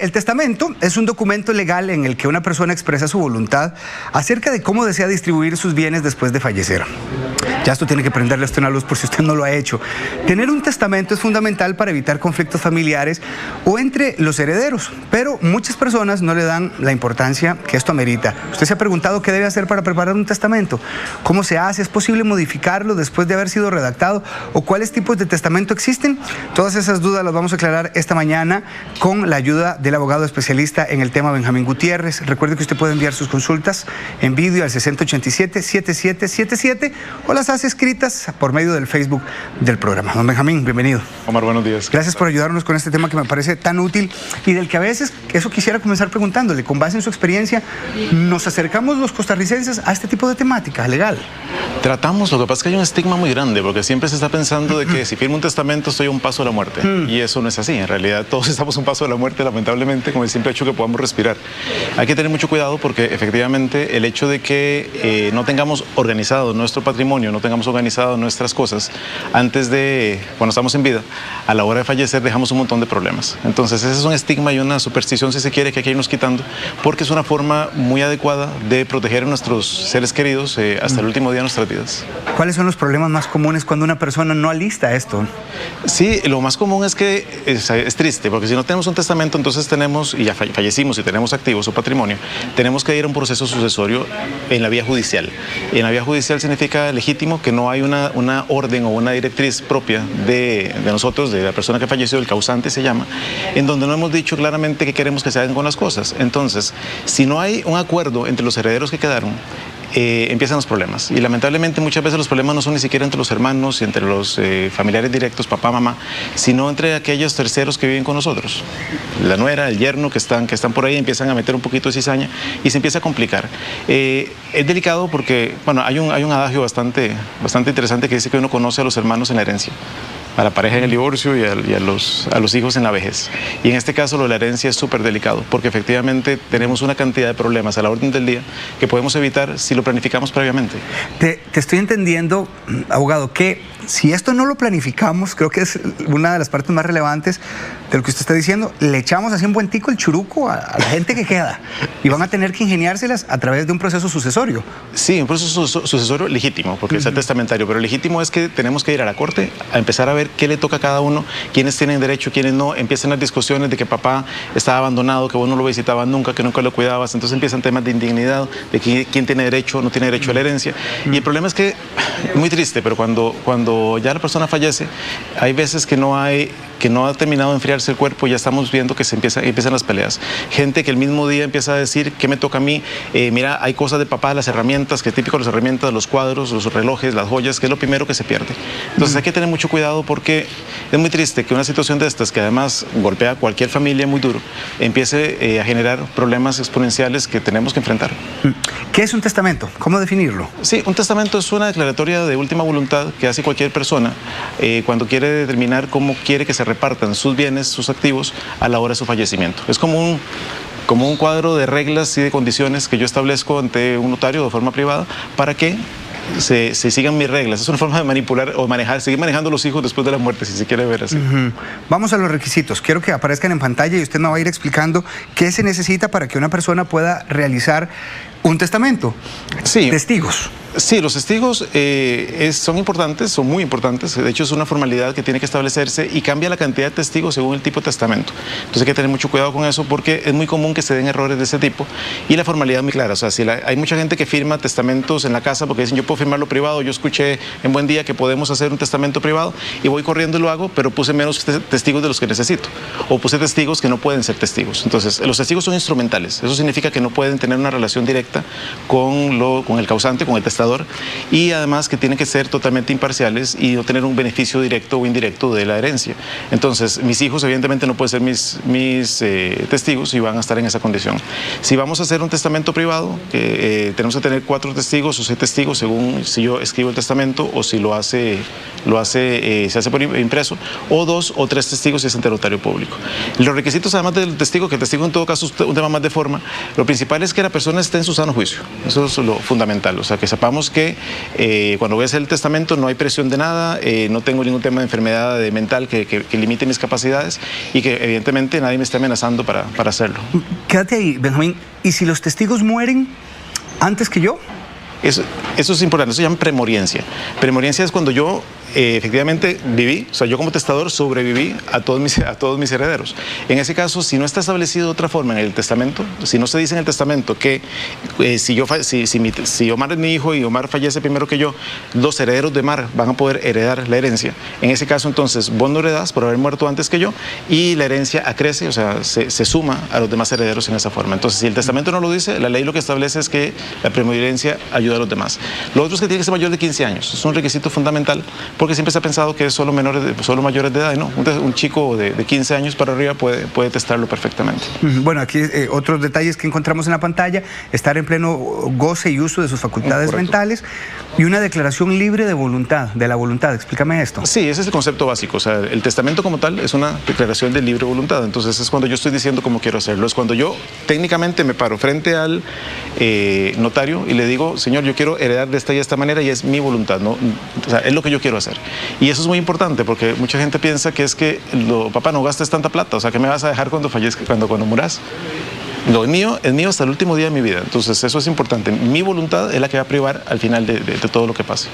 El testamento es un documento legal en el que una persona expresa su voluntad acerca de cómo desea distribuir sus bienes después de fallecer. Ya esto tiene que prenderle a usted una luz por si usted no lo ha hecho. Tener un testamento es fundamental para evitar conflictos familiares o entre los herederos, pero muchas personas no le dan la importancia que esto amerita. ¿Usted se ha preguntado qué debe hacer para preparar un testamento? ¿Cómo se hace? ¿Es posible modificarlo después de haber sido redactado? ¿O cuáles tipos de testamento existen? Todas esas dudas las vamos a aclarar esta mañana con la ayuda del abogado especialista en el tema Benjamín Gutiérrez. Recuerde que usted puede enviar sus consultas en vídeo al 6087-7777 o las hace escritas por medio del Facebook del programa. Don Benjamín, bienvenido. Omar, buenos días. Gracias por ayudarnos con este tema que me parece tan útil y del que a veces, eso quisiera comenzar preguntándole, con base en su experiencia, ¿nos acercamos los costarricenses a este tipo de temática legal? Tratamos, lo que pasa es que hay un estigma muy grande, porque siempre se está pensando de que si firmo un testamento estoy a un paso de la muerte, y eso no es así. En realidad todos estamos a un paso de la muerte, lamentablemente, con el simple hecho que podamos respirar. Hay que tener mucho cuidado porque efectivamente el hecho de que no tengamos organizado nuestro patrimonio, no tengamos organizado nuestras cosas antes de, cuando estamos en vida, a la hora de fallecer dejamos un montón de problemas. Entonces ese es un estigma y una superstición, si se quiere, que hay que irnos quitando, porque es una forma muy adecuada de proteger a nuestros seres queridos hasta el último día de nuestras vidas. ¿Cuáles son los problemas más comunes cuando una persona no alista esto? Sí, lo más común es que es triste, porque si no tenemos un testamento, entonces tenemos, y ya fallecimos y tenemos activos o patrimonio, tenemos que ir a un proceso sucesorio en la vía judicial. Y en la vía judicial significa legítimo que no hay una orden o una directriz propia de nosotros, de la persona que falleció, el causante se llama, en donde no hemos dicho claramente qué queremos que se hagan con las cosas. Entonces, si no hay un acuerdo entre los herederos que quedaron, empiezan los problemas. Y lamentablemente muchas veces los problemas no son ni siquiera entre los hermanos y entre los familiares directos, papá, mamá, sino entre aquellos terceros que viven con nosotros. La nuera, el yerno que están por ahí empiezan a meter un poquito de cizaña y se empieza a complicar. Es delicado porque, bueno, hay un adagio bastante interesante que dice que uno conoce a los hermanos en la herencia, a la pareja en el divorcio y a los hijos en la vejez. Y en este caso lo de la herencia es súper delicado, porque efectivamente tenemos una cantidad de problemas a la orden del día que podemos evitar si lo planificamos previamente. Te estoy entendiendo, abogado, que si esto no lo planificamos, creo que es una de las partes más relevantes de lo que usted está diciendo, le echamos así un buen tico el churuco a la gente que queda y van a tener que ingeniárselas a través de un proceso sucesorio. Sí, un proceso sucesorio legítimo, porque es el testamentario, pero legítimo es que tenemos que ir a la corte a empezar a ver qué le toca a cada uno, quiénes tienen derecho, quiénes no. Empiezan las discusiones de que papá estaba abandonado, que vos no lo visitabas nunca, que nunca lo cuidabas. Entonces empiezan temas de indignidad, de quién tiene derecho, no tiene derecho a la herencia. Y el problema es que, muy triste, pero cuando ya la persona fallece, hay veces que no ha terminado de enfriarse el cuerpo y ya estamos viendo que empiezan las peleas. Gente que el mismo día empieza a decir, ¿qué me toca a mí? Mira, hay cosas de papá, las herramientas, que es típico de las herramientas, los cuadros, los relojes, las joyas, que es lo primero que se pierde. Entonces hay que tener mucho cuidado porque es muy triste que una situación de estas, que además golpea a cualquier familia muy duro, empiece a generar problemas exponenciales que tenemos que enfrentar. ¿Qué es un testamento? ¿Cómo definirlo? Sí, un testamento es una declaratoria de última voluntad que hace cualquier persona cuando quiere determinar cómo quiere que se repartan sus bienes, sus activos a la hora de su fallecimiento. Es como un cuadro de reglas y de condiciones que yo establezco ante un notario de forma privada para que se sigan mis reglas. Es una forma de manipular o seguir manejando los hijos después de la muerte, si se quiere ver así. Vamos a los requisitos. Quiero que aparezcan en pantalla y usted me va a ir explicando qué se necesita para que una persona pueda realizar un testamento. Sí. Testigos. Sí, los testigos son importantes, son muy importantes. De hecho, es una formalidad que tiene que establecerse y cambia la cantidad de testigos según el tipo de testamento. Entonces hay que tener mucho cuidado con eso porque es muy común que se den errores de ese tipo y la formalidad es muy clara. O sea, hay mucha gente que firma testamentos en la casa porque dicen, yo puedo firmarlo privado, yo escuché en Buen Día que podemos hacer un testamento privado y voy corriendo y lo hago, pero puse menos testigos de los que necesito. O puse testigos que no pueden ser testigos. Entonces, los testigos son instrumentales. Eso significa que no pueden tener una relación directa con el causante, con el testador, y además que tienen que ser totalmente imparciales y no tener un beneficio directo o indirecto de la herencia. Entonces, mis hijos evidentemente no pueden ser mis testigos y van a estar en esa condición. Si vamos a hacer un testamento privado, tenemos que tener 4 testigos o 6 testigos según si yo escribo el testamento o si se hace por impreso, o 2 o 3 testigos si es ante notario público. Los requisitos además del testigo, que el testigo en todo caso es un tema más de forma, lo principal es que la persona esté en su sano juicio. Eso es lo fundamental. O sea, que sepamos que cuando voy a hacer el testamento no hay presión de nada, no tengo ningún tema de enfermedad mental que limite mis capacidades y que evidentemente nadie me está amenazando para hacerlo. Quédate ahí, Benjamín. ¿Y si los testigos mueren antes que yo? Eso es importante, eso se llama premoriencia. Premoriencia es cuando yo efectivamente viví, o sea, yo como testador sobreviví a todos mis herederos. En ese caso, si no está establecido de otra forma en el testamento, si no se dice en el testamento que si Omar es mi hijo y Omar fallece primero que yo, los herederos de Omar van a poder heredar la herencia. En ese caso, entonces, vos no heredás por haber muerto antes que yo y la herencia acrece, o sea, se suma a los demás herederos en esa forma. Entonces, si el testamento no lo dice, la ley lo que establece es que la premoriencia ayuda a los demás. Lo otro es que tiene que ser mayor de 15 años. Es un requisito fundamental porque siempre se ha pensado que es solo mayores de edad, y no. Un chico de 15 años para arriba puede testarlo perfectamente. Bueno, aquí otros detalles que encontramos en la pantalla: estar en pleno goce y uso de sus facultades mentales y una declaración libre de la voluntad. Explícame esto. Sí, ese es el concepto básico. O sea, el testamento como tal es una declaración de libre voluntad. Entonces es cuando yo estoy diciendo cómo quiero hacerlo. Es cuando yo técnicamente me paro frente al notario y le digo: señor, yo quiero heredar de esta y esta manera y es mi voluntad, ¿no? O sea, es lo que yo quiero hacer. Y eso es muy importante porque mucha gente piensa que es que, papá, no gastes tanta plata, o sea, ¿qué me vas a dejar cuando fallezca, cuando muras? Lo mío es mío hasta el último día de mi vida. Entonces eso es importante. Mi voluntad es la que va a privar al final de todo lo que pase.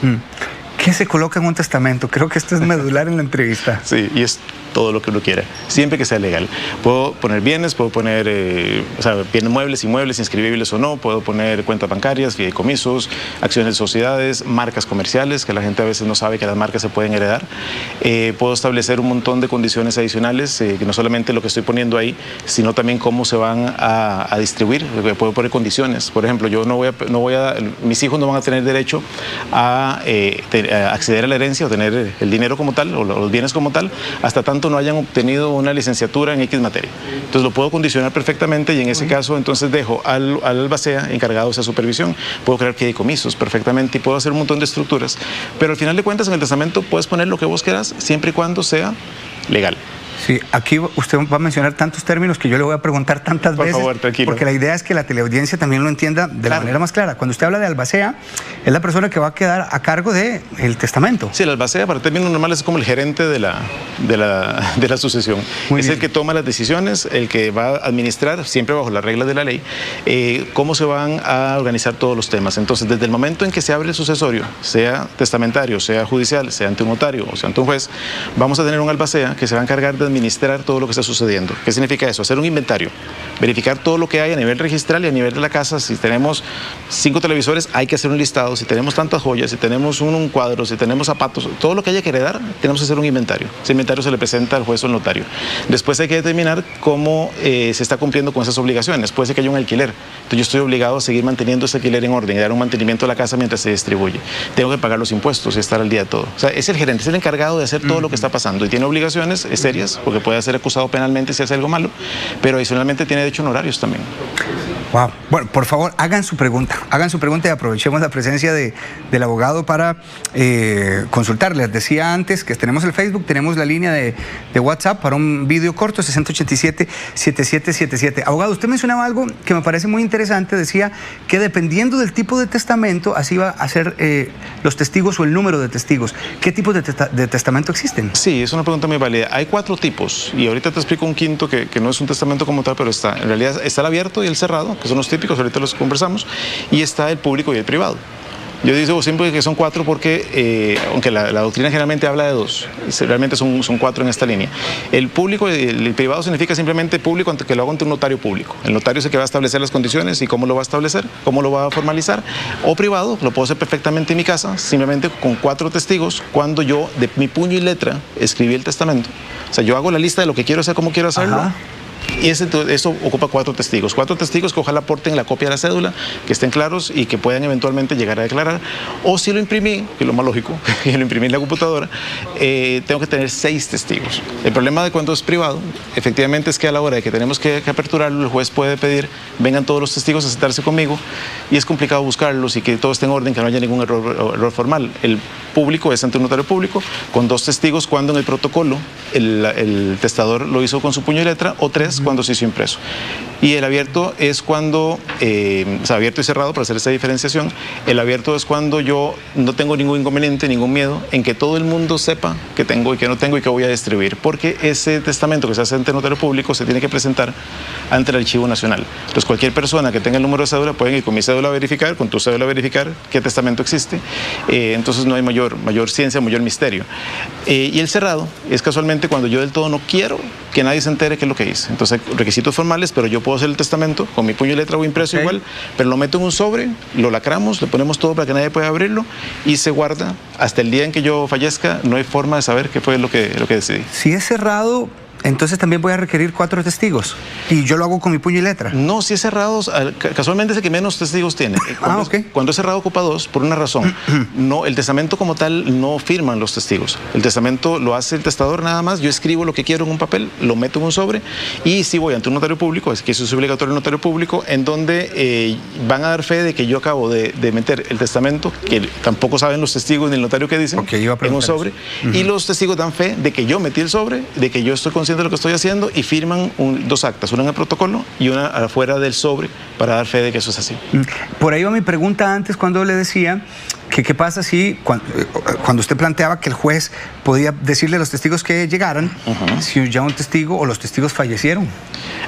¿Qué se coloca en un testamento? Creo que esto es medular en la entrevista. Sí, y es todo lo que uno quiera, siempre que sea legal. Puedo poner bienes, puedo poner bienes muebles, inmuebles, inscribibles o no, puedo poner cuentas bancarias, fideicomisos, acciones de sociedades, marcas comerciales, que la gente a veces no sabe que las marcas se pueden heredar. Puedo establecer un montón de condiciones adicionales, que no solamente lo que estoy poniendo ahí, sino también cómo se van a distribuir. Puedo poner condiciones. Por ejemplo, yo mis hijos no van a tener derecho a acceder a la herencia o tener el dinero como tal o los bienes como tal hasta tanto no hayan obtenido una licenciatura en X materia. Entonces lo puedo condicionar perfectamente y en ese caso entonces dejo al albacea encargado de esa supervisión. Puedo crear fideicomisos perfectamente y puedo hacer un montón de estructuras. Pero al final de cuentas en el testamento puedes poner lo que vos quieras siempre y cuando sea legal. Sí, aquí usted va a mencionar tantos términos que yo le voy a preguntar tantas veces. Por favor, tranquilo. Porque la idea es que la teleaudiencia también lo entienda de la manera más clara. Cuando usted habla de albacea, es la persona que va a quedar a cargo del testamento. Sí, el albacea, para términos normales, es como el gerente de la sucesión. Es el que toma las decisiones, el que va a administrar, siempre bajo las reglas de la ley, cómo se van a organizar todos los temas. Entonces, desde el momento en que se abre el sucesorio, sea testamentario, sea judicial, sea ante un notario o sea ante un juez, vamos a tener un albacea que se va a encargar de administrar todo lo que está sucediendo. ¿Qué significa eso? Hacer un inventario, verificar todo lo que hay a nivel registral y a nivel de la casa. Si tenemos 5 televisores, hay que hacer un listado. Si tenemos tantas joyas, si tenemos un cuadro, si tenemos zapatos, todo lo que haya que heredar, tenemos que hacer un inventario. Ese inventario se le presenta al juez o al notario. Después hay que determinar cómo se está cumpliendo con esas obligaciones. Puede ser que haya un alquiler. Entonces yo estoy obligado a seguir manteniendo ese alquiler en orden y dar un mantenimiento a la casa mientras se distribuye. Tengo que pagar los impuestos y estar al día de todo. O sea, es el gerente, es el encargado de hacer todo lo que está pasando y tiene obligaciones serias porque puede ser acusado penalmente si hace algo malo, pero adicionalmente tiene derecho a honorarios también. Wow. Bueno, por favor, hagan su pregunta y aprovechemos la presencia del abogado para consultar. Les decía antes que tenemos el Facebook, tenemos la línea de WhatsApp para un video corto, 6087-7777. Abogado, usted mencionaba algo que me parece muy interesante. Decía que dependiendo del tipo de testamento, así va a ser los testigos o el número de testigos. ¿Qué tipos de testamento existen? Sí, es una pregunta muy válida. Hay 4 tipos y ahorita te explico un quinto que no es un testamento como tal, pero está. En realidad está el abierto y el cerrado, que son los típicos, ahorita los conversamos, y está el público y el privado. Yo digo siempre que son 4 porque, aunque la doctrina generalmente habla de 2, realmente son 4 en esta línea. El público y el privado significa simplemente público que lo haga ante un notario público. El notario es el que va a establecer las condiciones y cómo lo va a establecer, cómo lo va a formalizar. O privado, lo puedo hacer perfectamente en mi casa, simplemente con 4 testigos, cuando yo, de mi puño y letra, escribí el testamento. O sea, yo hago la lista de lo que quiero hacer, cómo quiero hacerlo. Ajá. Y eso ocupa 4 testigos. 4 testigos que ojalá aporten la copia de la cédula, que estén claros y que puedan eventualmente llegar a declarar. O si lo imprimí, que es lo más lógico, que lo imprimí en la computadora, tengo que tener 6 testigos. El problema de cuando es privado, efectivamente, es que a la hora de que tenemos que aperturarlo, el juez puede pedir, vengan todos los testigos a sentarse conmigo, y es complicado buscarlos y que todo esté en orden, que no haya ningún error formal. El público es ante un notario público, con 2 testigos, cuando en el protocolo el testador lo hizo con su puño y letra, o 3 es cuando se hizo impreso. Y el abierto es cuando, o sea, abierto y cerrado, para hacer esa diferenciación, el abierto es cuando yo no tengo ningún inconveniente, ningún miedo en que todo el mundo sepa que tengo y que no tengo y que voy a distribuir, porque ese testamento que se hace ante el notario público se tiene que presentar ante el Archivo Nacional. Entonces, cualquier persona que tenga el número de cédula puede ir con mi cédula a verificar, con tu cédula a verificar qué testamento existe. Entonces no hay mayor ciencia, mayor misterio. Y el cerrado es casualmente cuando yo del todo no quiero que nadie se entere qué es lo que hice. Entonces hay requisitos formales, pero yo puedo hacer el testamento con mi puño y letra o impreso igual, pero lo meto en un sobre, lo lacramos, le ponemos todo para que nadie pueda abrirlo y se guarda hasta el día en que yo fallezca. No hay forma de saber qué fue lo que decidí. Si es cerrado, entonces también voy a requerir 4 testigos y yo lo hago con mi puño y letra. No, si es cerrado, casualmente es el que menos testigos tiene. Cuando es cerrado ocupa 2, por una razón. No, el testamento como tal no firman los testigos. El testamento lo hace el testador nada más. Yo escribo lo que quiero en un papel, lo meto en un sobre y si voy ante un notario público, es que eso es obligatorio el notario público, en donde van a dar fe de que yo acabo de meter el testamento, que tampoco saben los testigos ni el notario que dicen, en un sobre. Y los testigos dan fe de que yo metí el sobre, de que yo estoy consciente de lo que estoy haciendo y firman 2 actas, una en el protocolo y una afuera del sobre para dar fe de que eso es así. Por ahí va mi pregunta antes cuando le decía que qué pasa si cuando usted planteaba que el juez podía decirle a los testigos que llegaran si ya un testigo o los testigos fallecieron.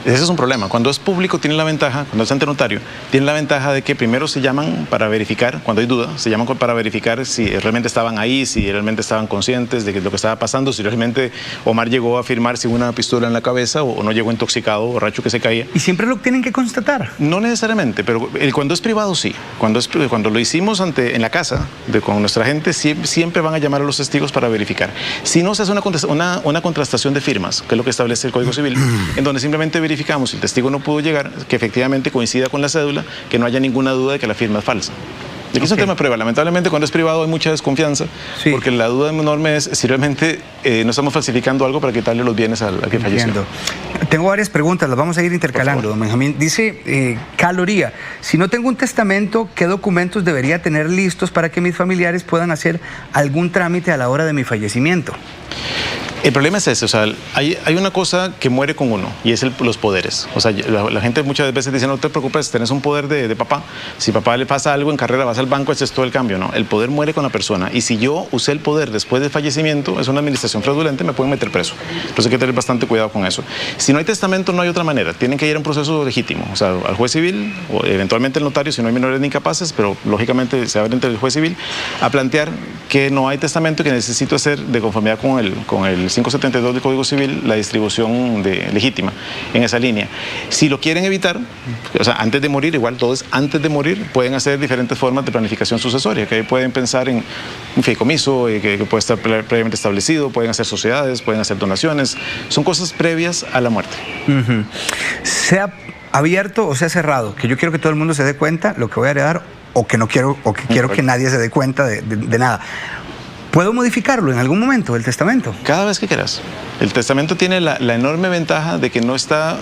Ese es un problema. Cuando es público tiene la ventaja, cuando es ante notario, tiene la ventaja de que primero se llaman para verificar, cuando hay duda, se llaman para verificar si realmente estaban ahí, si realmente estaban conscientes de lo que estaba pasando, si realmente Omar llegó a firmar sin una pistola en la cabeza o no llegó intoxicado, borracho que se caía. ¿Y siempre lo tienen que constatar? No necesariamente, pero cuando es privado sí. Cuando lo hicimos en la casa con nuestra gente, siempre van a llamar a los testigos para verificar. Si no, se hace una contrastación de firmas, que es lo que establece el Código Civil, en donde simplemente verificamos si el testigo no pudo llegar, que efectivamente coincida con la cédula, que no haya ninguna duda de que la firma es falsa. Y aquí es un tema de prueba. Lamentablemente cuando es privado hay mucha desconfianza, porque la duda enorme es si realmente no estamos falsificando algo para quitarle los bienes al que falleció. Tengo varias preguntas, las vamos a ir intercalando, don Benjamín. Dice Caloría, si no tengo un testamento, ¿qué documentos debería tener listos para que mis familiares puedan hacer algún trámite a la hora de mi fallecimiento? El problema es ese, o sea, hay una cosa que muere con uno y es los poderes. O sea, la gente muchas veces dice, no te preocupes, tenés un poder de papá. Si papá le pasa algo en carrera, vas al banco, ese es todo el cambio, ¿no? El poder muere con la persona y si yo usé el poder después del fallecimiento, es una administración fraudulenta, me pueden meter preso. Entonces hay que tener bastante cuidado con eso. Si no hay testamento, no hay otra manera. Tienen que ir a un proceso legítimo, o sea, al juez civil o eventualmente al notario, si no hay menores ni incapaces, pero lógicamente se abre entre el juez civil a plantear que no hay testamento y que necesito hacer de conformidad con el 572 del Código Civil la distribución legítima en esa línea. Si lo quieren evitar, o sea, antes de morir, igual todo es antes de morir, pueden hacer diferentes formas de planificación sucesoria, que ahí pueden pensar en un fideicomiso que puede estar previamente establecido, pueden hacer sociedades, pueden hacer donaciones, son cosas previas a la muerte. Sea abierto o sea cerrado, que yo quiero que todo el mundo se dé cuenta lo que voy a heredar o que no quiero, o que quiero que nadie se dé cuenta de nada. ¿Puedo modificarlo en algún momento, el testamento? Cada vez que quieras. El testamento tiene la enorme ventaja de que no está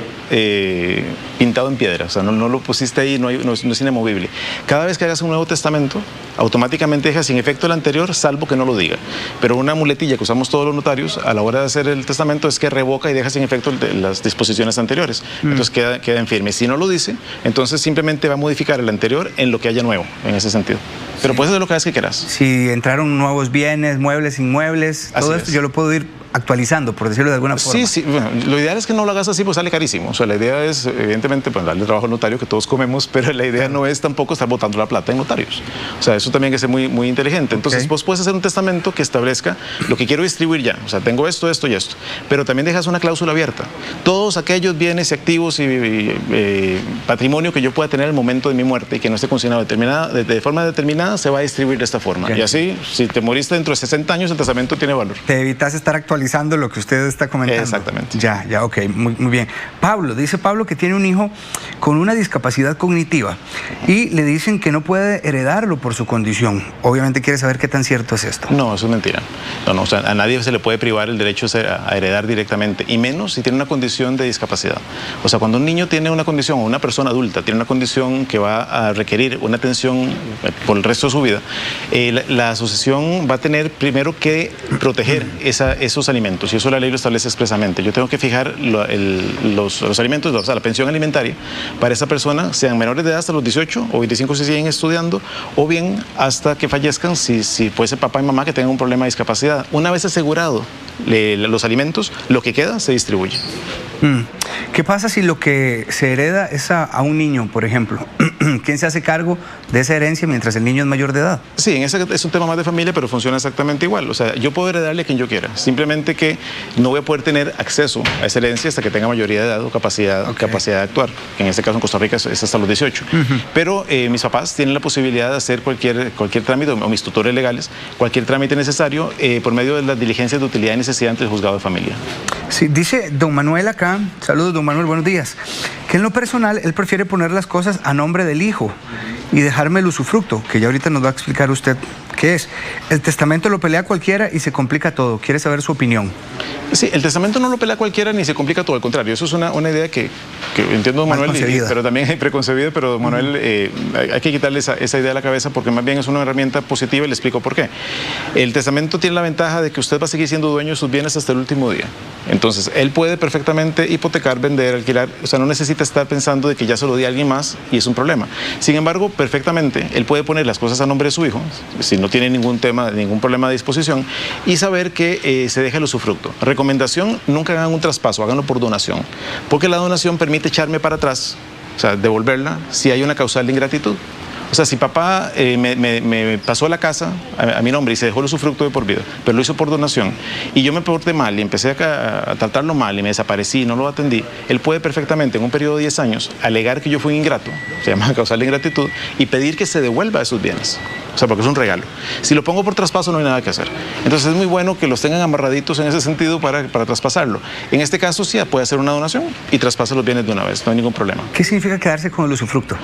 pintado en piedra, o sea, no lo pusiste ahí, no es inamovible. Cada vez que hagas un nuevo testamento, automáticamente deja sin efecto el anterior, salvo que no lo diga. Pero una muletilla que usamos todos los notarios a la hora de hacer el testamento es que revoca y deja sin efecto las disposiciones anteriores. Entonces queda en firme. Si no lo dice, entonces simplemente va a modificar el anterior en lo que haya nuevo, en ese sentido. Pero puedes hacer lo que hagas que quieras. Si entraron nuevos bienes, muebles, inmuebles, todo esto yo lo puedo ir actualizando, por decirlo de alguna forma. Sí, bueno, lo ideal es que no lo hagas así, pues sale carísimo. O sea, la idea es, evidentemente, pues, darle trabajo al notario que todos comemos, pero la idea no es tampoco estar botando la plata en notarios. O sea, eso también hay que ser muy, muy inteligente. Entonces, vos puedes hacer un testamento que establezca lo que quiero distribuir ya. O sea, tengo esto, esto y esto. Pero también dejas una cláusula abierta. Todos aquellos bienes y activos y patrimonio que yo pueda tener al momento de mi muerte y que no esté consignado de forma determinada, se va a distribuir de esta forma. Y así, si te moriste dentro de 60 años, el testamento tiene valor. Te evitas estar actualizando lo que usted está comentando. Exactamente. Ya, ok, muy bien. Pablo, dice Pablo que tiene un hijo con una discapacidad cognitiva y le dicen que no puede heredarlo por su condición. Obviamente quiere saber qué tan cierto es esto. No, eso es mentira. No, o sea, a nadie se le puede privar el derecho a heredar directamente, y menos si tiene una condición de discapacidad. O sea, cuando un niño tiene una condición, o una persona adulta tiene una condición que va a requerir una atención por el resto de su vida, la asociación va a tener primero que proteger esos alimentos alimentos, y eso la ley lo establece expresamente. Yo tengo que fijar los alimentos, o sea, la pensión alimentaria para esa persona, sean menores de edad hasta los 18 o 25 si siguen estudiando, o bien hasta que fallezcan si fuese papá y mamá que tengan un problema de discapacidad. Una vez asegurado los alimentos, lo que queda se distribuye. ¿Qué pasa si lo que se hereda es a un niño, por ejemplo? ¿Quién se hace cargo de esa herencia mientras el niño es mayor de edad? Sí, ese es un tema más de familia, pero funciona exactamente igual. O sea, yo puedo heredarle a quien yo quiera, simplemente que no voy a poder tener acceso a esa herencia hasta que tenga mayoría de edad o capacidad de actuar. En este caso en Costa Rica es hasta los 18. Pero mis papás tienen la posibilidad de hacer cualquier trámite, o mis tutores legales, cualquier trámite necesario por medio de las diligencias de utilidad y necesidad ante el juzgado de familia. Sí, dice don Manuel acá, saludos don Manuel, buenos días, que en lo personal él prefiere poner las cosas a nombre del hijo y dejarme el usufructo, que ya ahorita nos va a explicar usted qué es. El testamento lo pelea cualquiera y se complica todo. Quiere saber su opinión. Sí, el testamento no lo pelea cualquiera ni se complica todo, al contrario. Eso es una idea que entiendo, don Manuel, pero también hay preconcebida, pero don Manuel, hay que quitarle esa idea de la cabeza porque más bien es una herramienta positiva y le explico por qué. El testamento tiene la ventaja de que usted va a seguir siendo dueño de sus bienes hasta el último día. Entonces, él puede perfectamente hipotecar, vender, alquilar, o sea, no necesita estar pensando de que ya se lo di a alguien más y es un problema. Sin embargo, perfectamente, él puede poner las cosas a nombre de su hijo, si no tiene ningún problema de disposición, y saber que se deja el usufructo. Recomendación, nunca hagan un traspaso, háganlo por donación, porque la donación permite echarme para atrás, o sea, devolverla si hay una causal de ingratitud. O sea, si papá me pasó la casa a mi nombre y se dejó el usufructo de por vida, pero lo hizo por donación, y yo me porté mal y empecé a tratarlo mal y me desaparecí, no lo atendí, él puede perfectamente en un periodo de 10 años alegar que yo fui un ingrato, se llama causal de ingratitud, y pedir que se devuelva esos bienes. O sea, porque es un regalo. Si lo pongo por traspaso no hay nada que hacer. Entonces es muy bueno que los tengan amarraditos en ese sentido para traspasarlo. En este caso sí puede hacer una donación y traspasa los bienes de una vez, no hay ningún problema. ¿Qué significa quedarse con el usufructo?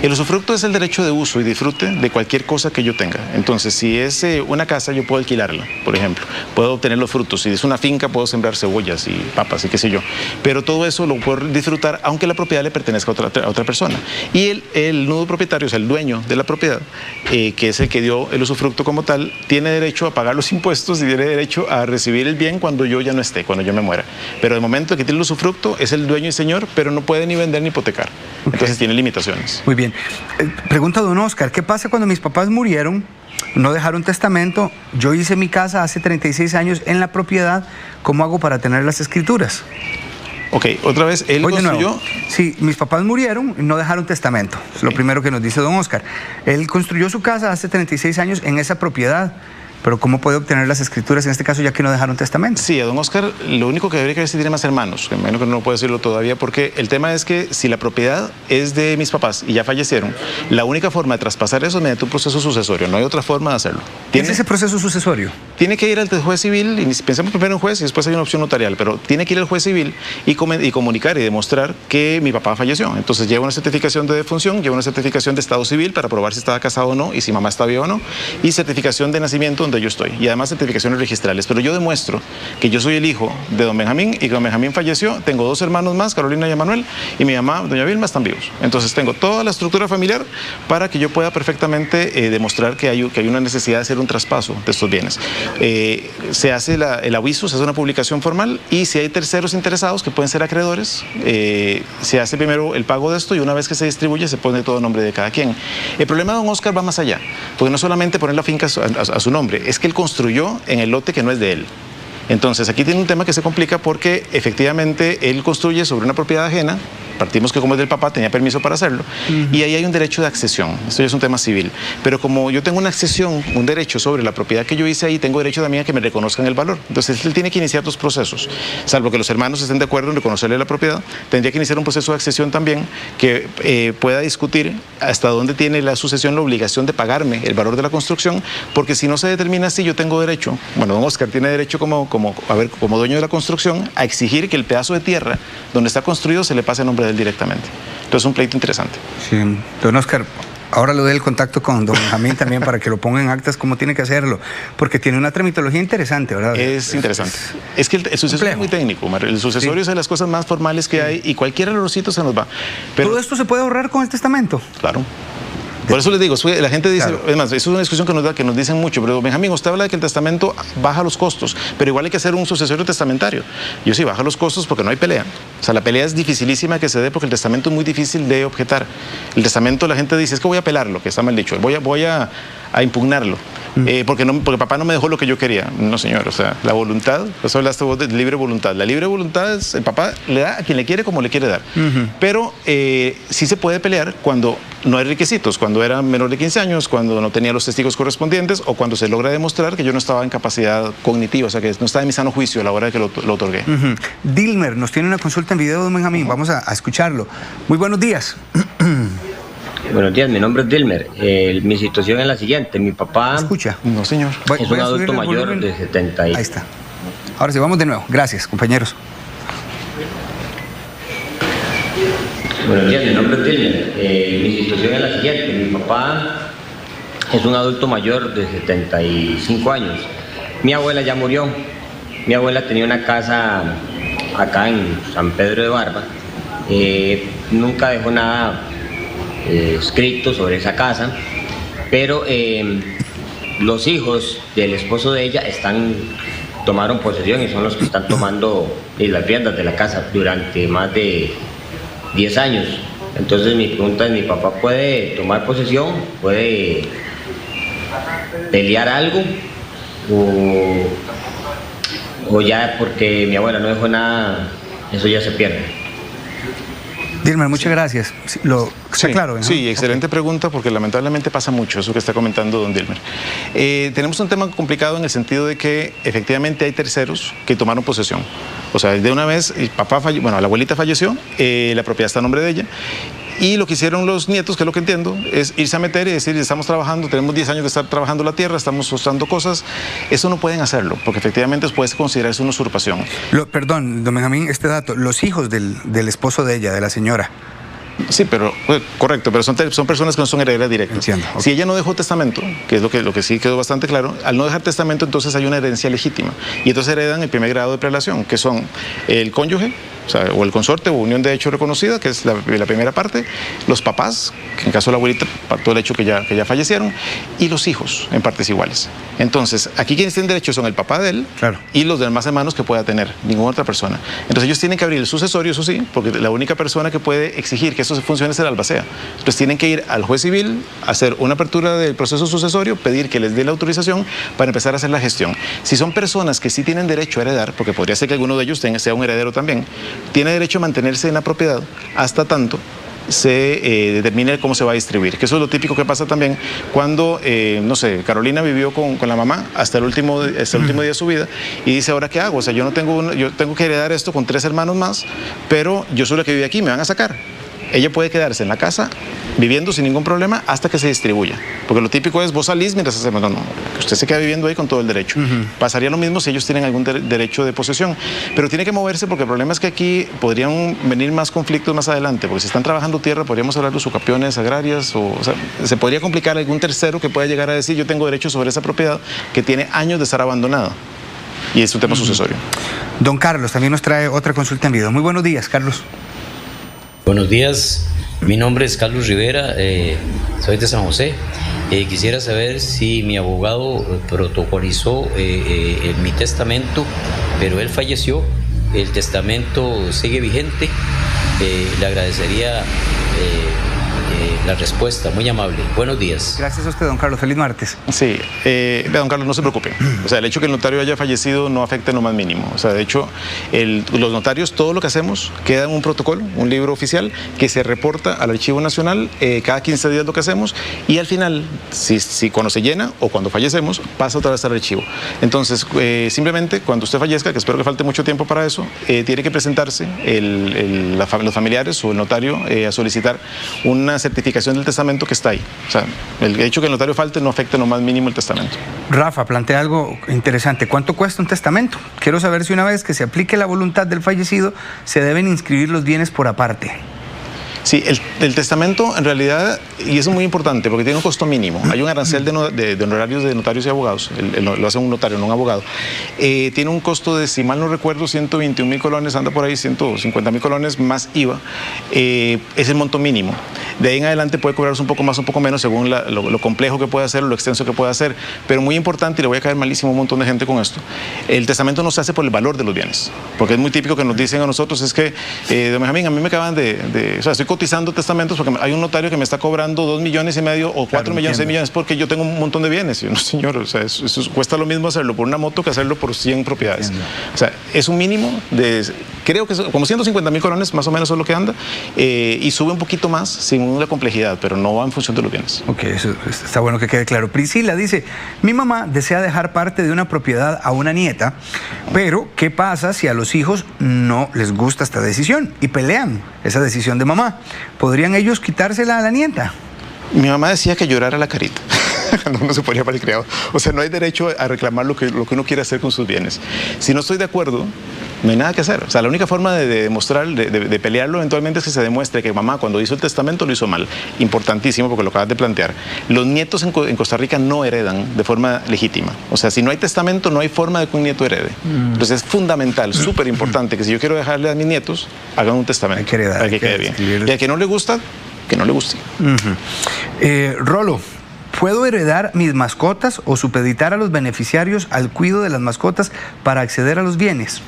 El usufructo es el derecho de uso y disfrute de cualquier cosa que yo tenga. Entonces, si es una casa, yo puedo alquilarla, por ejemplo. Puedo obtener los frutos. Si es una finca, puedo sembrar cebollas y papas y qué sé yo. Pero todo eso lo puedo disfrutar, aunque la propiedad le pertenezca a otra persona. Y el nudo propietario, o sea, el dueño de la propiedad, que es el que dio el usufructo como tal, tiene derecho a pagar los impuestos y tiene derecho a recibir el bien cuando yo ya no esté, cuando yo me muera. Pero de momento que tiene el usufructo es el dueño y señor, pero no puede ni vender ni hipotecar. Entonces tiene limitaciones. Muy bien. Pregunta don Oscar, ¿qué pasa cuando mis papás murieron? No dejaron testamento, yo hice mi casa hace 36 años en la propiedad, ¿cómo hago para tener las escrituras? Ok, otra vez, él construyó... Sí, mis papás murieron y no dejaron testamento, es lo primero que nos dice don Oscar. Él construyó su casa hace 36 años en esa propiedad, pero ¿cómo puede obtener las escrituras en este caso ya que no dejaron testamento? Sí, a don Oscar lo único que debería que ver si tiene más hermanos, que menos que no puedo decirlo todavía, porque el tema es que si la propiedad es de mis papás y ya fallecieron, la única forma de traspasar eso es mediante un proceso sucesorio, no hay otra forma de hacerlo. ¿Qué es ese proceso sucesorio? Tiene que ir al juez civil, y pensemos primero en juez y después hay una opción notarial, pero tiene que ir al juez civil y comunicar y demostrar que mi papá falleció. Entonces lleva una certificación de defunción, lleva una certificación de estado civil para probar si estaba casado o no y si mamá está viva o no, y certificación de nacimiento donde yo estoy, y además certificaciones registrales. Pero yo demuestro que yo soy el hijo de don Benjamín y que don Benjamín falleció, tengo 2 hermanos más, Carolina y Manuel, y mi mamá, doña Vilma, están vivos. Entonces tengo toda la estructura familiar para que yo pueda perfectamente demostrar que hay una necesidad de hacer un traspaso de estos bienes. Se hace el aviso, se hace una publicación formal, y si hay terceros interesados que pueden ser acreedores, se hace primero el pago de esto y una vez que se distribuye se pone todo a nombre de cada quien. El problema de don Oscar va más allá, porque no solamente poner la finca a su nombre, es que él construyó en el lote que no es de él. Entonces aquí tiene un tema que se complica porque efectivamente él construye sobre una propiedad ajena, partimos que como es del papá tenía permiso para hacerlo, y ahí hay un derecho de accesión, esto ya es un tema civil, pero como yo tengo una accesión, un derecho sobre la propiedad que yo hice ahí, tengo derecho también a que me reconozcan el valor. Entonces él tiene que iniciar 2 procesos, salvo que los hermanos estén de acuerdo en reconocerle la propiedad, tendría que iniciar un proceso de accesión también que pueda discutir hasta dónde tiene la sucesión la obligación de pagarme el valor de la construcción, porque si no se determina así, yo tengo derecho, bueno, don Oscar tiene derecho como dueño de la construcción a exigir que el pedazo de tierra donde está construido se le pase a nombre de él directamente. Entonces es un pleito interesante. Sí, don Oscar, ahora le doy el contacto con don Benjamín también para que lo ponga en actas cómo tiene que hacerlo, porque tiene una tramitología interesante, ¿verdad? Es interesante. Es que el sucesorio es muy técnico, el sucesorio es de las cosas más formales que hay y cualquiera de los sitios se nos va. Pero ¿todo esto se puede ahorrar con el testamento? Claro. Por eso les digo, la gente dice, Claro. es más, eso es una discusión que nos dicen mucho, pero Benjamín, usted habla de que el testamento baja los costos, pero igual hay que hacer un sucesorio testamentario. Yo sí, baja los costos porque no hay pelea. O sea, la pelea es dificilísima que se dé porque el testamento es muy difícil de objetar. El testamento, la gente dice, es que voy a apelarlo, que está mal dicho, voy a impugnarlo. Porque papá no me dejó lo que yo quería. No, señor, o sea, la voluntad, eso hablaste vos de libre voluntad. La libre voluntad es, el papá le da a quien le quiere como le quiere dar. Pero sí se puede pelear cuando no hay requisitos, cuando era menor de 15 años, cuando no tenía los testigos correspondientes o cuando se logra demostrar que yo no estaba en capacidad cognitiva, o sea, que no estaba en mi sano juicio a la hora de que lo otorgué. Dilmer nos tiene una consulta en video, don Benjamín. Vamos a escucharlo. Muy buenos días. Buenos días, mi nombre es Dilmer. Mi situación es la siguiente. Mi papá Escucha. No, señor. es un adulto mayor de 70 y... Ahí está. Ahora sí, vamos de nuevo. Gracias, compañeros. Buenos días, mi nombre es Dilmer. Mi situación es la siguiente. Mi papá es un adulto mayor de 75 años. Mi abuela ya murió. Mi abuela tenía una casa acá en San Pedro de Barba. Nunca dejó nada escrito sobre esa casa, pero los hijos del esposo de ella tomaron posesión y son los que están tomando las riendas de la casa durante más de 10 años. Entonces mi pregunta es, ¿mi papá puede tomar posesión? ¿Puede pelear algo? ¿O ya porque mi abuela no dejó nada, eso ya se pierde? Dilmer, muchas gracias. ¿Está claro? ¿no? Sí, excelente pregunta porque lamentablemente pasa mucho eso que está comentando don Dilmer. Tenemos un tema complicado en el sentido de que efectivamente hay terceros que tomaron posesión. O sea, de una vez el papá la abuelita falleció, la propiedad está a nombre de ella. Y lo que hicieron los nietos, que es lo que entiendo, es irse a meter y decir, estamos trabajando, tenemos 10 años de estar trabajando la tierra, estamos mostrando cosas. Eso no pueden hacerlo, porque efectivamente puede considerarse una usurpación. Perdón, don Benjamín, este dato, los hijos del esposo de ella, de la señora. Sí, pero correcto, pero son personas que no son herederas directas. Entiendo, okay. Si ella no dejó testamento, que es lo que sí quedó bastante claro, al no dejar testamento entonces hay una herencia legítima y entonces heredan el primer grado de prelación, que son el cónyuge, o el consorte o unión de hecho reconocida, que es la primera parte, los papás, que en caso de la abuelita, todo el hecho que ya fallecieron, y los hijos en partes iguales. Entonces, aquí quienes tienen derecho son el papá de él, claro, y los demás hermanos que pueda tener, ninguna otra persona. Entonces ellos tienen que abrir el sucesorio, eso sí, porque la única persona que puede exigir que eso funcione es el albacea. Entonces tienen que ir al juez civil, hacer una apertura del proceso sucesorio, pedir que les dé la autorización para empezar a hacer la gestión. Si son personas que sí tienen derecho a heredar, porque podría ser que alguno de ellos sea un heredero también, tiene derecho a mantenerse en la propiedad hasta tanto se determine cómo se va a distribuir, que eso es lo típico que pasa también cuando, no sé, Carolina vivió con la mamá hasta el último día de su vida y dice, ¿ahora qué hago? O sea, yo tengo que heredar esto con 3 hermanos más, pero yo soy la que vive aquí, me van a sacar. Ella puede quedarse en la casa viviendo sin ningún problema hasta que se distribuya. Porque lo típico es, vos salís mientras hacemos, no, usted se queda viviendo ahí con todo el derecho. Pasaría lo mismo si ellos tienen algún derecho de posesión. Pero tiene que moverse porque el problema es que aquí podrían venir más conflictos más adelante, porque si están trabajando tierra, podríamos hablar de usucapiones agrarias, o sea, se podría complicar algún tercero que pueda llegar a decir, yo tengo derecho sobre esa propiedad que tiene años de estar abandonada. Y es un tema sucesorio. Don Carlos también nos trae otra consulta en video. Muy buenos días, Carlos. Buenos días, mi nombre es Carlos Rivera, soy de San José. Quisiera saber si mi abogado protocolizó mi testamento, pero él falleció, el testamento sigue vigente. Le agradecería la respuesta, muy amable. Buenos días. Gracias a usted, don Carlos. Feliz martes. Sí, don Carlos, no se preocupe. O sea, el hecho que el notario haya fallecido no afecta en lo más mínimo. O sea, de hecho, los notarios, todo lo que hacemos queda en un protocolo, un libro oficial, que se reporta al Archivo Nacional cada 15 días lo que hacemos, y al final, si cuando se llena o cuando fallecemos, pasa otra vez al archivo. Entonces, simplemente, cuando usted fallezca, que espero que falte mucho tiempo para eso, tiene que presentarse los familiares o el notario a solicitar una certificación del testamento que está ahí. O sea, el hecho que el notario falte no afecta en lo más mínimo el testamento. Rafa, plantea algo interesante. ¿Cuánto cuesta un testamento? Quiero saber si una vez que se aplique la voluntad del fallecido, se deben inscribir los bienes por aparte. Sí, el testamento en realidad, y eso es muy importante porque tiene un costo mínimo. Hay un arancel de honorarios de notarios y abogados, lo hace un notario, no un abogado. Tiene un costo de, si mal no recuerdo, 121.000 colones, anda por ahí 150.000 colones más IVA. Es el monto mínimo. De ahí en adelante puede cobrarse un poco más, un poco menos, según lo complejo que pueda ser, lo extenso que pueda ser. Pero muy importante, y le voy a caer malísimo a un montón de gente con esto, el testamento no se hace por el valor de los bienes. Porque es muy típico que nos dicen a nosotros, es que, don Benjamín, a mí me acaban o sea, estoy cotizando testamentos porque hay un notario que me está cobrando 2,5 millones o 4 millones, 6 millones porque yo tengo un montón de bienes. Y yo, no, señor, o sea, eso cuesta lo mismo hacerlo por una moto que hacerlo por 100 propiedades. O sea, es un mínimo de, creo que es como 150,000 colones, más o menos es lo que anda, y sube un poquito más sin la complejidad, pero no va en función de los bienes. Ok, eso está bueno que quede claro. Priscila dice, mi mamá desea dejar parte de una propiedad a una nieta, pero ¿qué pasa si a los hijos no les gusta esta decisión y pelean esa decisión de mamá? ¿Podrían ellos quitársela a la nieta? Mi mamá decía que llorara la carita. No se ponía para el criado. O sea, no hay derecho a reclamar lo que uno quiere hacer con sus bienes. Si no estoy de acuerdo, no hay nada que hacer. O sea, la única forma de demostrar, de pelearlo eventualmente es que se demuestre que mamá cuando hizo el testamento lo hizo mal. Importantísimo porque lo acabas de plantear. Los nietos en Costa Rica no heredan de forma legítima. O sea, si no hay testamento, no hay forma de que un nieto herede. Entonces es fundamental, súper importante que si yo quiero dejarle a mis nietos, hagan un testamento. Hay que heredar. Para que quede bien. Y al que no le gusta, que no le guste. Rolo, ¿puedo heredar mis mascotas o supeditar a los beneficiarios al cuidado de las mascotas para acceder a los bienes?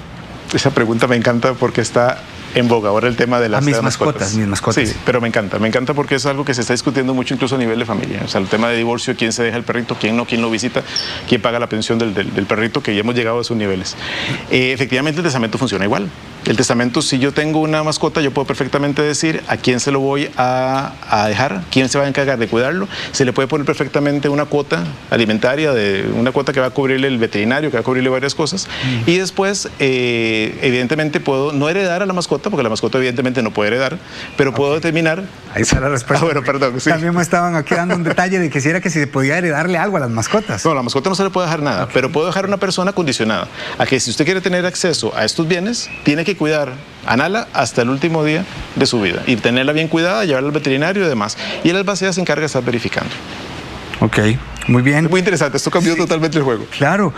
Esa pregunta me encanta porque está en boga ahora el tema de las mascotas. Mis mascotas. Sí, pero me encanta porque es algo que se está discutiendo mucho incluso a nivel de familia. O sea, el tema de divorcio, quién se deja el perrito, quién no, quién lo visita, quién paga la pensión del perrito, que ya hemos llegado a esos niveles. Efectivamente, el testamento funciona igual. El testamento, si yo tengo una mascota, yo puedo perfectamente decir a quién se lo voy a dejar, quién se va a encargar de cuidarlo. Se le puede poner perfectamente una cuota alimentaria, una cuota que va a cubrirle el veterinario, que va a cubrirle varias cosas. Y después, evidentemente, puedo no heredar a la mascota, porque la mascota evidentemente no puede heredar, pero puedo determinar... Ahí está la respuesta. Bueno, perdón. Sí. También me estaban aquí dando un detalle de que si se podía heredarle algo a las mascotas. No, a la mascota no se le puede dejar nada, pero puedo dejar a una persona condicionada a que si usted quiere tener acceso a estos bienes, tiene que cuidar a Nala hasta el último día de su vida y tenerla bien cuidada, llevarla al veterinario y demás. Y el albacea se encarga de estar verificando. Ok, muy bien. Es muy interesante, esto cambió totalmente el juego. Claro.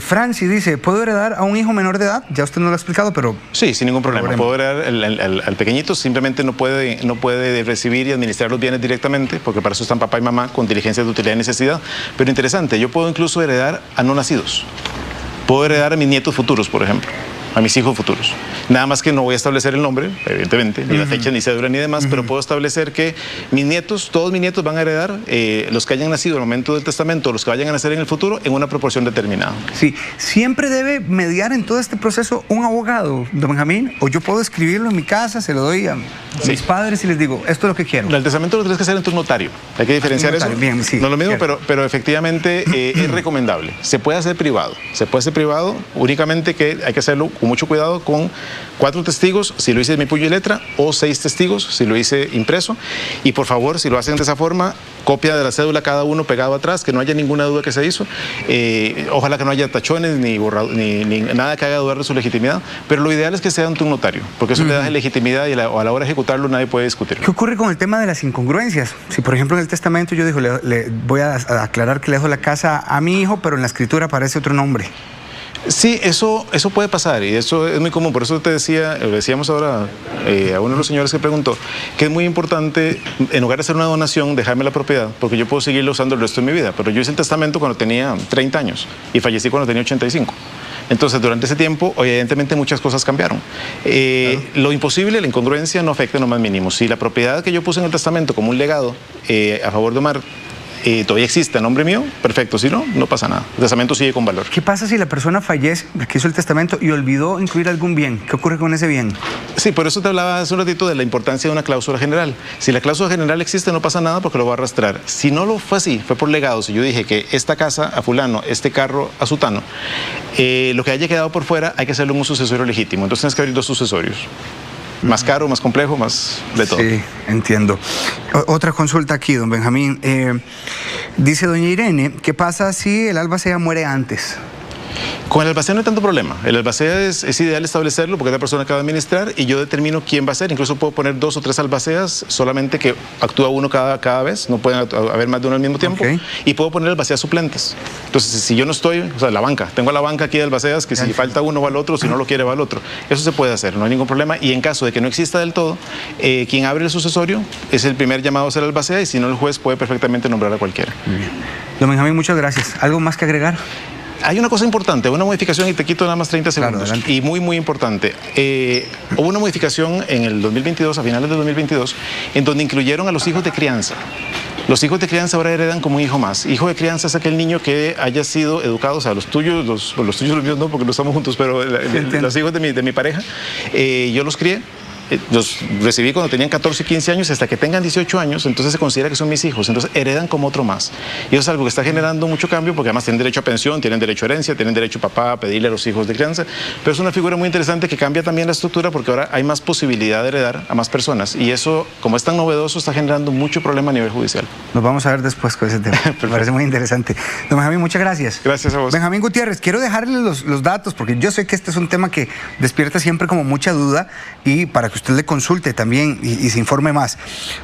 Franci dice, ¿puedo heredar a un hijo menor de edad? Ya usted no lo ha explicado, pero... Sí, sin ningún problema. Puedo heredar al pequeñito, simplemente no puede recibir y administrar los bienes directamente, porque para eso están papá y mamá con diligencias de utilidad y necesidad. Pero interesante, yo puedo incluso heredar a no nacidos. Puedo heredar a mis nietos futuros, por ejemplo. A mis hijos futuros. Nada más que no voy a establecer el nombre, evidentemente, ni la fecha, ni cédula, ni demás, pero puedo establecer que mis nietos, todos mis nietos van a heredar, los que hayan nacido en el momento del testamento, los que vayan a nacer en el futuro, en una proporción determinada. Sí, ¿siempre debe mediar en todo este proceso un abogado, don Benjamín? ¿O yo puedo escribirlo en mi casa, se lo doy a mis padres y les digo, esto es lo que quiero? El testamento lo tienes que hacer en tu notario. Hay que diferenciar eso. Bien, sí, no es lo mismo, pero efectivamente es recomendable. Se puede hacer privado. Se puede hacer privado, únicamente que hay que hacerlo con mucho cuidado, con 4 testigos si lo hice de mi puño y letra, o 6 testigos si lo hice impreso. Y por favor, si lo hacen de esa forma, copia de la cédula cada uno pegado atrás, que no haya ninguna duda que se hizo. Ojalá que no haya tachones ni nada que haga dudar de su legitimidad, pero lo ideal es que sea ante un notario, porque eso le da legitimidad y a la hora de ejecutarlo nadie puede discutirlo. ¿Qué ocurre con el tema de las incongruencias? Si por ejemplo en el testamento yo digo, le voy a aclarar que le dejo la casa a mi hijo, pero en la escritura aparece otro nombre. Sí, eso puede pasar y eso es muy común. Por eso te decíamos ahora a uno de los señores que preguntó que es muy importante, en lugar de hacer una donación, dejarme la propiedad, porque yo puedo seguirlo usando el resto de mi vida. Pero yo hice el testamento cuando tenía 30 años y fallecí cuando tenía 85. Entonces, durante ese tiempo, evidentemente muchas cosas cambiaron. Claro. Lo imposible, la incongruencia, no afecta en lo más mínimo. Si la propiedad que yo puse en el testamento como un legado a favor de Omar todavía existe a nombre mío, perfecto. Si no, no pasa nada. El testamento sigue con valor. ¿Qué pasa si la persona fallece, que hizo el testamento y olvidó incluir algún bien? ¿Qué ocurre con ese bien? Sí, por eso te hablaba hace un ratito de la importancia de una cláusula general. Si la cláusula general existe, no pasa nada porque lo va a arrastrar. Si no lo fue así, fue por legado. Si yo dije que esta casa a fulano, este carro a sutano, lo que haya quedado por fuera hay que hacerlo en un sucesorio legítimo. Entonces tienes que abrir 2 sucesorios. Más caro, más complejo, más de todo. Sí, entiendo. Otra consulta aquí, don Benjamín. Dice doña Irene, ¿qué pasa si el albacea muere antes? Con el albacea no hay tanto problema. El albacea es ideal establecerlo porque es la persona que va a administrar y yo determino quién va a ser. Incluso puedo poner 2 o 3 albaceas, solamente que actúa uno cada vez, no pueden haber más de uno al mismo tiempo. Okay. Y puedo poner albaceas suplentes. Entonces, si yo no estoy, o sea, la banca, tengo la banca aquí de albaceas que si falta uno va al otro, si no lo quiere va al otro. Eso se puede hacer, no hay ningún problema. Y en caso de que no exista del todo, quien abre el sucesorio es el primer llamado a ser albacea y si no el juez puede perfectamente nombrar a cualquiera. Muy bien. Don Benjamín, muchas gracias. ¿Algo más que agregar? Hay una cosa importante, una modificación, y te quito nada más 30 segundos, claro, y muy importante. Hubo una modificación en el 2022, a finales del 2022, en donde incluyeron a los hijos de crianza. Los hijos de crianza ahora heredan como un hijo más. Hijo de crianza es aquel niño que haya sido educado, o sea, los tuyos, los míos no, porque no estamos juntos, pero los hijos de mi pareja, yo los crié. Los recibí cuando tenían 14 y 15 años hasta que tengan 18 años, entonces se considera que son mis hijos, entonces heredan como otro más. Y eso es algo que está generando mucho cambio porque además tienen derecho a pensión, tienen derecho a herencia, tienen derecho papá a pedirle a los hijos de crianza, pero es una figura muy interesante que cambia también la estructura porque ahora hay más posibilidad de heredar a más personas y eso, como es tan novedoso, está generando mucho problema a nivel judicial. Nos vamos a ver después con ese tema, me parece muy interesante. Don Benjamín, muchas gracias. Gracias a vos. Benjamín Gutiérrez, quiero dejarle los datos porque yo sé que este es un tema que despierta siempre como mucha duda y para que usted le consulte también y se informe más.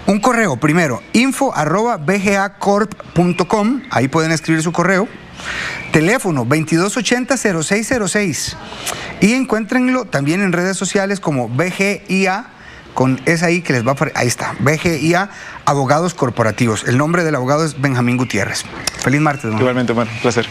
Un correo, primero, info@bgacorp.com, ahí pueden escribir su correo. Teléfono 2280-0606 y encuéntrenlo también en redes sociales como BGIA, con esa ahí que les va a aparecer, ahí está, BGIA Abogados Corporativos. El nombre del abogado es Benjamín Gutiérrez. Feliz martes, don. Igualmente, bueno, un placer.